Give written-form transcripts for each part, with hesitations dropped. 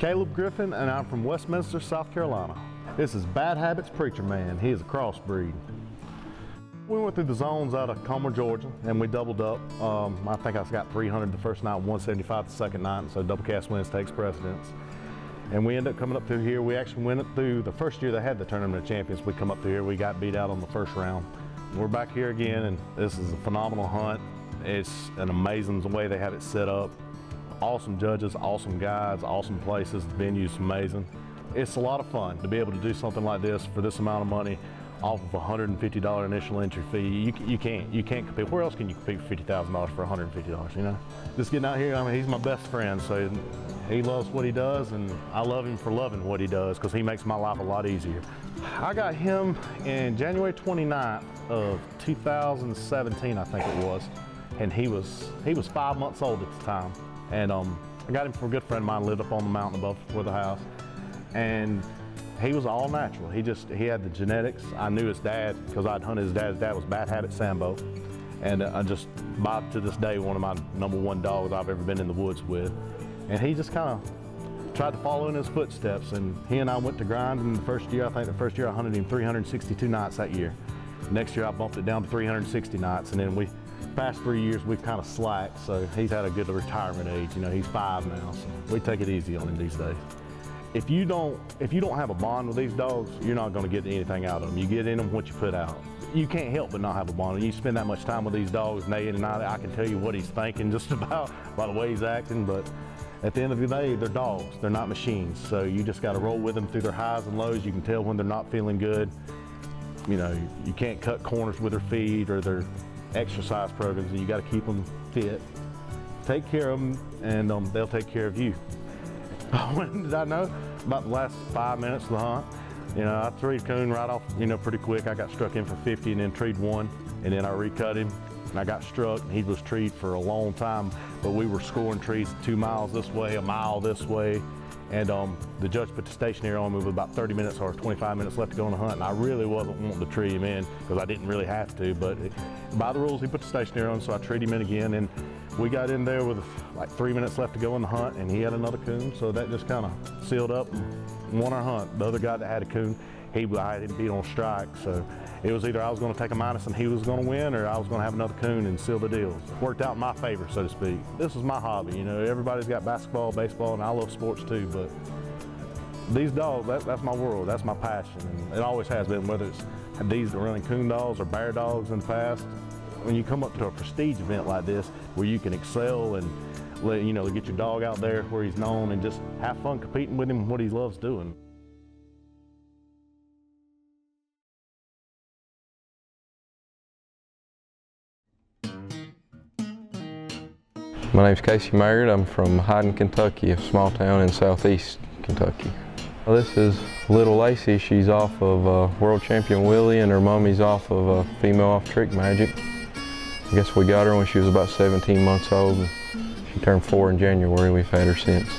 Caleb Griffin, and I'm from Westminster, South Carolina. This is Bad Habits Preacher Man. He is a crossbreed. We went through the zones out of Comer, Georgia, and we doubled up. I think I got 300 the first night, 175 the second night, so double cast wins takes precedence. And we ended up coming up through here. We actually went through the first year they had the Tournament of Champions. We come up through here, we got beat out on the first round. We're back here again, and this is a phenomenal hunt. It's an amazing way they have it set up. Awesome judges, awesome guides, awesome places, the venue's amazing. It's a lot of fun to be able to do something like this for this amount of money off of a $150 initial entry fee. You can't compete. Where else can you compete for $50,000 for $150, you know? Just getting out here, I mean, he's my best friend, so he loves what he does, and I love him for loving what he does, because he makes my life a lot easier. I got him in January 29th of 2017, I think it was, and he was 5 months old at the time. And I got him from a good friend of mine, lived up on the mountain above before the house. And he was all natural. He had the genetics. I knew his dad because I'd hunted his dad. His dad was Bad Habit Sambo. And I just, to this day, one of my #1 dogs I've ever been in the woods with. And he just kind of tried to follow in his footsteps. And he and I went to grind in the first year. I think the first year I hunted him 362 nights that year. Next year I bumped it down to 360 nights. And then past 3 years, we've kind of slacked, so he's had a good retirement age. You know, he's 5 now, so we take it easy on him these days. If you don't have a bond with these dogs, you're not going to get anything out of them. You get in them what you put out. You can't help but not have a bond. You spend that much time with these dogs, neighing, and I can tell you what he's thinking just about by the way he's acting. But at the end of the day, they're dogs. They're not machines. So you just got to roll with them through their highs and lows. You can tell when they're not feeling good. You know, you can't cut corners with their feed or their exercise programs, and you got to keep them fit. Take care of them, and they'll take care of you. When did I know? About the last 5 minutes of the hunt. You know, I treed coon right off, you know, pretty quick. I got struck in for 50 and then treed one, and then I recut him, and I got struck, and he was treed for a long time, but we were scoring trees 2 miles this way, a mile this way, and the judge put the stationary on me with about 30 minutes or 25 minutes left to go on the hunt, and I really wasn't wanting to tree him in because I didn't really have to, but by the rules he put the stationary on, so I treed him in again, and we got in there with like 3 minutes left to go in the hunt, and he had another coon, so that just kind of sealed up and won our hunt. The other guy that had a coon, I had him beat on strike, so it was either I was going to take a minus and he was going to win, or I was going to have another coon and seal the deal. Worked out in my favor, so to speak. This is my hobby, you know. Everybody's got basketball, baseball, and I love sports too, but these dogs, that's my world, that's my passion, and it always has been, whether it's these running coon dogs or bear dogs in the past. When you come up to a prestige event like this, where you can excel and you know, get your dog out there where he's known and just have fun competing with him, what he loves doing. My name's Casey Maggard. I'm from Hyden, Kentucky, a small town in southeast Kentucky. This is little Lacy. She's off of world champion Willie, and her mommy's off of female off Trick Magic. I guess we got her when she was about 17 months old. And she turned 4 in January. We've had her since.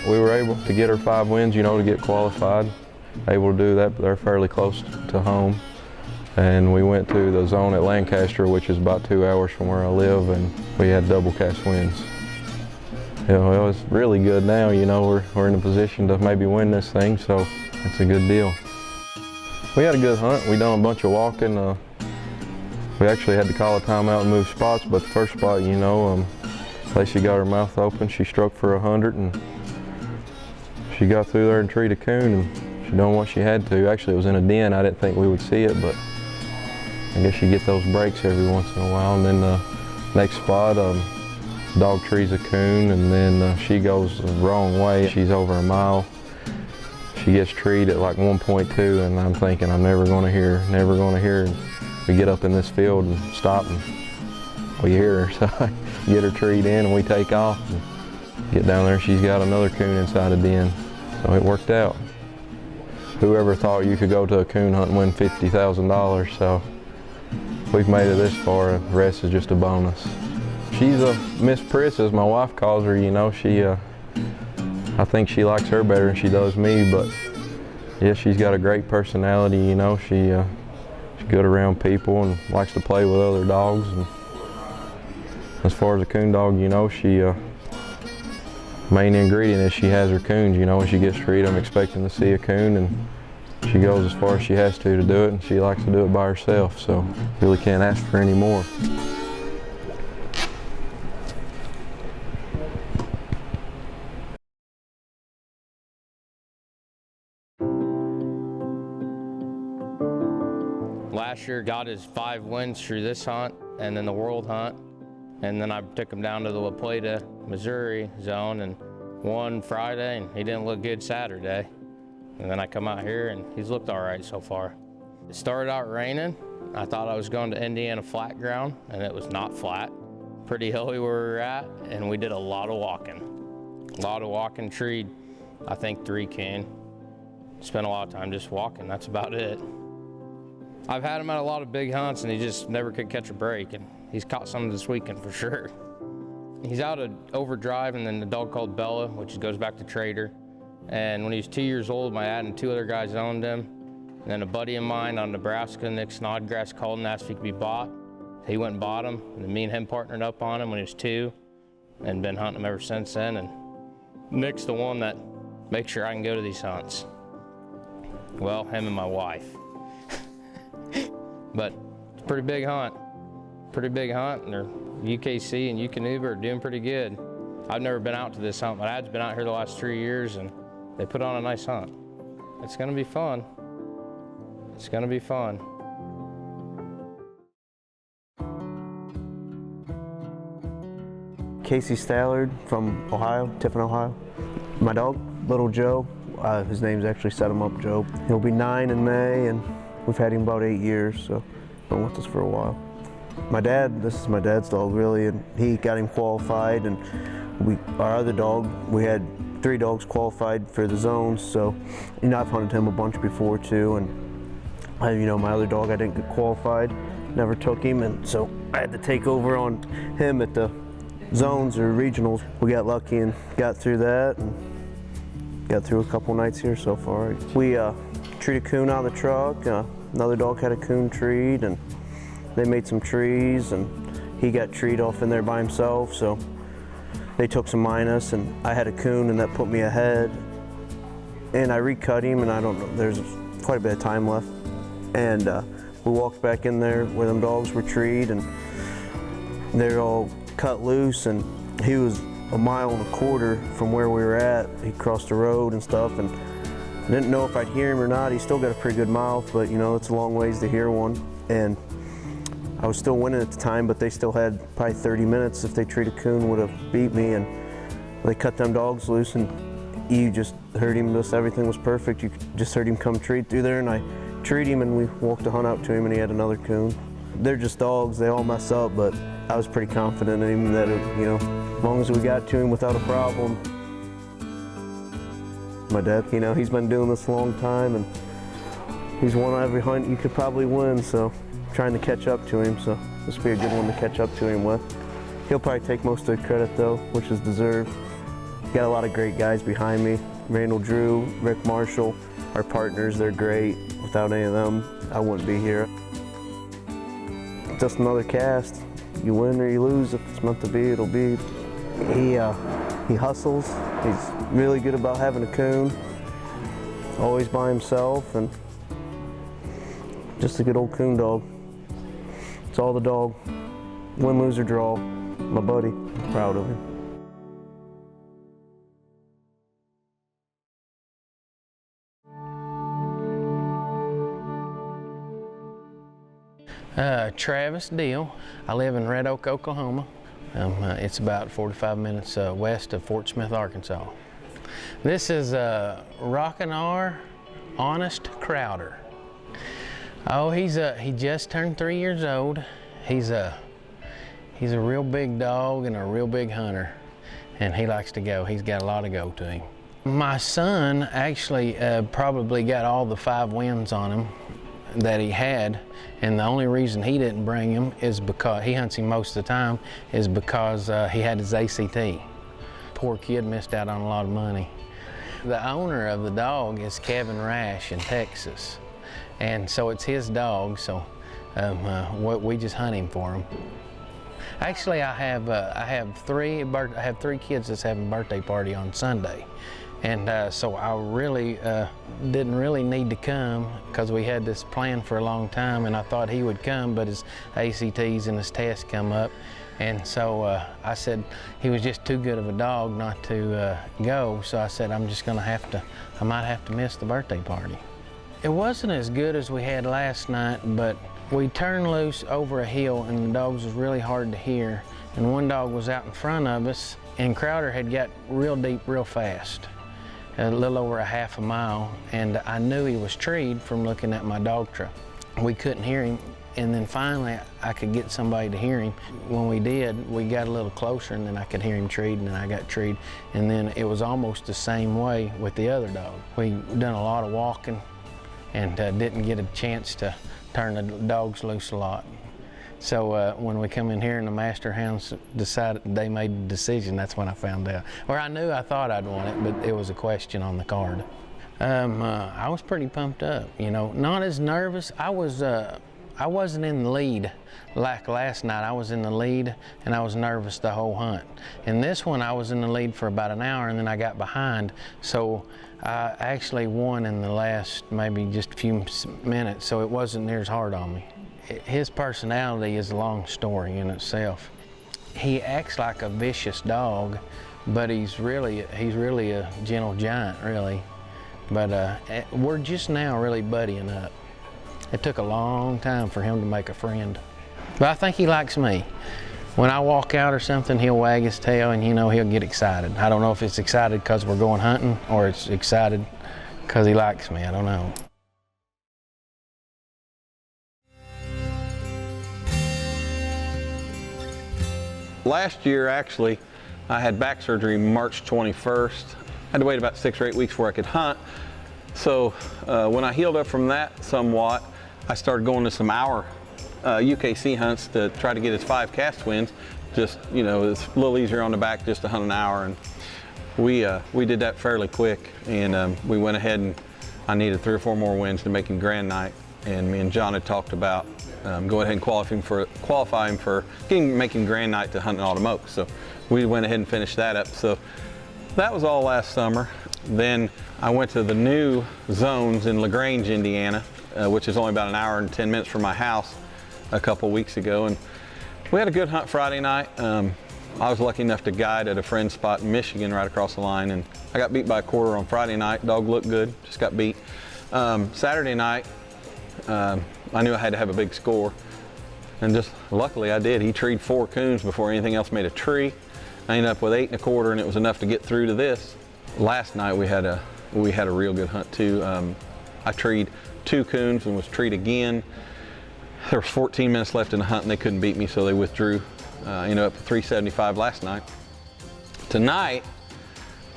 We were able to get her 5 wins, you know, to get qualified. Able to do that, but they're fairly close to home. And we went to the zone at Lancaster, which is about 2 hours from where I live, and we had double cast wins. You know, it was really good now, you know, we're in a position to maybe win this thing, so it's a good deal. We had a good hunt. We done a bunch of walking. We actually had to call a timeout and move spots, but the first spot, you know, Lacy got her mouth open. She struck for 100, and she got through there and treated a coon, and she done what she had to. Actually, it was in a den. I didn't think we would see it, but I guess you get those breaks every once in a while. And then the next spot, dog trees a coon, and then she goes the wrong way. She's over a mile. She gets treed at like 1.2, and I'm thinking, I'm never going to hear, never going to hear. And we get up in this field and stop, and we hear her. So I get her treed in, and we take off and get down there. She's got another coon inside a den, so it worked out. Whoever thought you could go to a coon hunt and win $50,000, so we've made it this far. The rest is just a bonus. She's a Miss Priss, as my wife calls her. You know, I think she likes her better than she does me, but yeah, she's got a great personality. You know, she's good around people and likes to play with other dogs. And as far as a coon dog, you know, main ingredient is she has her coons. You know, when she gets to read them expecting to see a coon, and she goes as far as she has to do it, and she likes to do it by herself, so really can't ask for any more. Last year got his 5 wins through this hunt and then the world hunt, and then I took him down to the La Plata, Missouri zone and won Friday, and he didn't look good Saturday. And then I come out here and he's looked all right so far. It started out raining. I thought I was going to Indiana flat ground, and it was not flat. Pretty hilly where we were at, and we did a lot of walking. A lot of walking, treed, I think 3 coon. Spent a lot of time just walking, that's about it. I've had him at a lot of big hunts, and he just never could catch a break, and he's caught some this weekend for sure. He's out of Overdrive, and then the dog called Bella, which goes back to Trader. And when he was 2 years old, my dad and 2 other guys owned him. And then a buddy of mine on Nebraska, Nick Snodgrass, called and asked if he could be bought. He went and bought him, and then me and him partnered up on him when he was 2, and been hunting him ever since then. And Nick's the one that makes sure I can go to these hunts. Well, him and my wife. But it's a pretty big hunt. Pretty big hunt, and their UKC and UKC are doing pretty good. I've never been out to this hunt. My dad's been out here the last 3 years, and they put on a nice hunt. It's gonna be fun. It's gonna be fun. Casey Stallard from Ohio, Tiffin, Ohio. My dog, Little Joe, his name's actually Set Him Up Joe. He'll be 9 in May, and we've had him about 8 years, so been with us for a while. My dad, this is my dad's dog really, and he got him qualified, and our other dog, we had 3 dogs qualified for the zones, so I've hunted him a bunch before too, and my other dog, I didn't get qualified, never took him, and so I had to take over on him at the zones or regionals. We got lucky and got through that, and got through a couple nights here so far. We treated a coon out of the truck, another dog had a coon treed, and they made some trees, and he got treed off in there by himself, so they took some minus, and I had a coon, and that put me ahead. And I recut him, and I don't know, there's quite a bit of time left. And we walked back in there where them dogs were treed, and they're all cut loose, and he was 1.25 miles from where we were at. He crossed the road and stuff, and I didn't know if I'd hear him or not. He's still got a pretty good mouth, but it's a long ways to hear one. And I was still winning at the time, but they still had probably 30 minutes. If they treated a coon, would have beat me. And they cut them dogs loose, and you just heard him. Just everything was perfect. You just heard him come treat through there, and I treat him, and we walked the hunt out to him, and he had another coon. They're just dogs. They all mess up, but I was pretty confident in him that as long as we got to him without a problem. My dad, he's been doing this a long time, and he's won every hunt you could probably win, so trying to catch up to him, so this will be a good one to catch up to him with. He'll probably take most of the credit though, which is deserved. Got a lot of great guys behind me. Randall Drew, Rick Marshall, our partners, they're great. Without any of them, I wouldn't be here. Just another cast. You win or you lose. If it's meant to be, it'll be. He hustles. He's really good about having a coon. Always by himself, and just a good old coon dog. It's all the dog. Win, lose, or draw. My buddy. I'm proud of him. Travis Dill. I live in Red Oak, Oklahoma. It's about 45 minutes west of Fort Smith, Arkansas. This is Rockin Honest Crowder. Oh, he just turned 3 years old. He's a real big dog and a real big hunter, and he likes to go. He's got a lot of go to him. My son actually probably got all the 5 wins on him that he had, and the only reason he didn't bring him is because he hunts him most of the time, is because he had his ACT. Poor kid missed out on a lot of money. The owner of the dog is Kevin Rash in Texas, and so it's his dog, so we just hunt him for him. Actually, I have three kids that's having a birthday party on Sunday, and so I really didn't really need to come because we had this plan for a long time, and I thought he would come, but his ACTs and his tests come up, and so I said he was just too good of a dog not to go. So I said I might have to miss the birthday party. It wasn't as good as we had last night, but we turned loose over a hill and the dogs was really hard to hear. And one dog was out in front of us and Crowder had got real deep real fast, a little over a half a mile. And I knew he was treed from looking at my dog truck. We couldn't hear him. And then finally I could get somebody to hear him. When we did, we got a little closer and then I could hear him treed and then I got treed. And then it was almost the same way with the other dog. We done a lot of walking and didn't get a chance to turn the dogs loose a lot. So when we come in here and the master hounds decided, they made the decision, that's when I found out. Or I thought I'd won it, but it was a question on the card. I was pretty pumped up, you know, not as nervous. I wasn't in the lead like last night. I was in the lead and I was nervous the whole hunt. And this one I was in the lead for about an hour and then I got behind. So I actually won in the last maybe just a few minutes, so it wasn't near as hard on me. His personality is a long story in itself. He acts like a vicious dog, but he's really a gentle giant, really. But we're just now really buddying up. It took a long time for him to make a friend. But I think he likes me. When I walk out or something, he'll wag his tail and, you know, he'll get excited. I don't know if it's excited because we're going hunting or it's excited because he likes me. I don't know. Last year, actually, I had back surgery March 21st. I had to wait about 6 or 8 weeks before I could hunt. So when I healed up from that somewhat, I started going to some hour UKC hunts to try to get his 5 cast wins. Just, you know, it's a little easier on the back just to hunt an hour. And we did that fairly quick. And we went ahead and I needed 3 or 4 more wins to make him Grand Night. And me and John had talked about going ahead and qualify him for making Grand Night to hunt an Autumn Oaks. So we went ahead and finished that up. So that was all last summer. Then I went to the new zones in LaGrange, Indiana, which is only about an hour and 10 minutes from my house, a couple weeks ago. And we had a good hunt Friday night. I was lucky enough to guide at a friend's spot in Michigan right across the line. And I got beat by a quarter on Friday night. Dog looked good, just got beat. Saturday night, I knew I had to have a big score. And just luckily I did. He treed 4 coons before anything else made a tree. I ended up with 8 1/4 and it was enough to get through to this. Last night we had a real good hunt too. I treed 2 coons and was treed again. There was 14 minutes left in the hunt and they couldn't beat me, so they withdrew. Ended up with 375 last night. Tonight,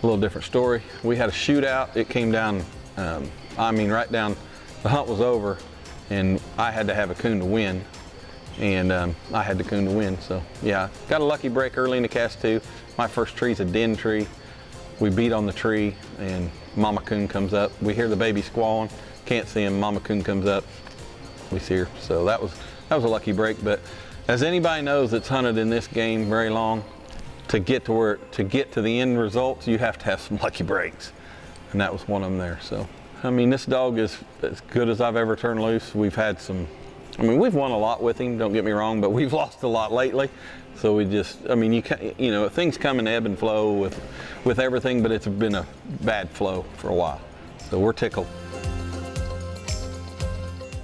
a little different story. We had a shootout. It came down, right down, the hunt was over and I had to have a coon to win. And I had the coon to win, so yeah. Got a lucky break early in the cast too. My first tree's a den tree. We beat on the tree and Mama Coon comes up. We hear the baby squalling, can't see him. Mama Coon comes up, we see her. So that was a lucky break. But as anybody knows that's hunted in this game very long, to get to the end results, you have to have some lucky breaks. And that was one of them there. So, I mean, this dog is as good as I've ever turned loose. We've had some, we've won a lot with him, don't get me wrong, but we've lost a lot lately. So we just, you know, things come in ebb and flow with everything, but it's been a bad flow for a while. So we're tickled.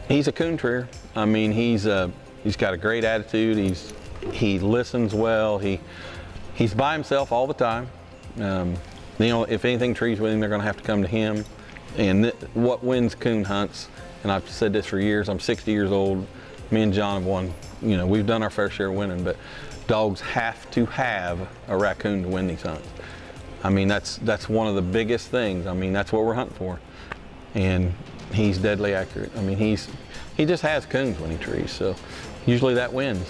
He's a coon treer. He's got a great attitude. He listens well. He's by himself all the time. You know, if anything trees with him, they're gonna have to come to him. And what wins coon hunts, and I've said this for years, I'm 60 years old, me and John have won, you know, we've done our fair share of winning, but dogs have to have a raccoon to win these hunts. That's one of the biggest things. That's what we're hunting for. And he's deadly accurate. He just has coons when he trees, so usually that wins.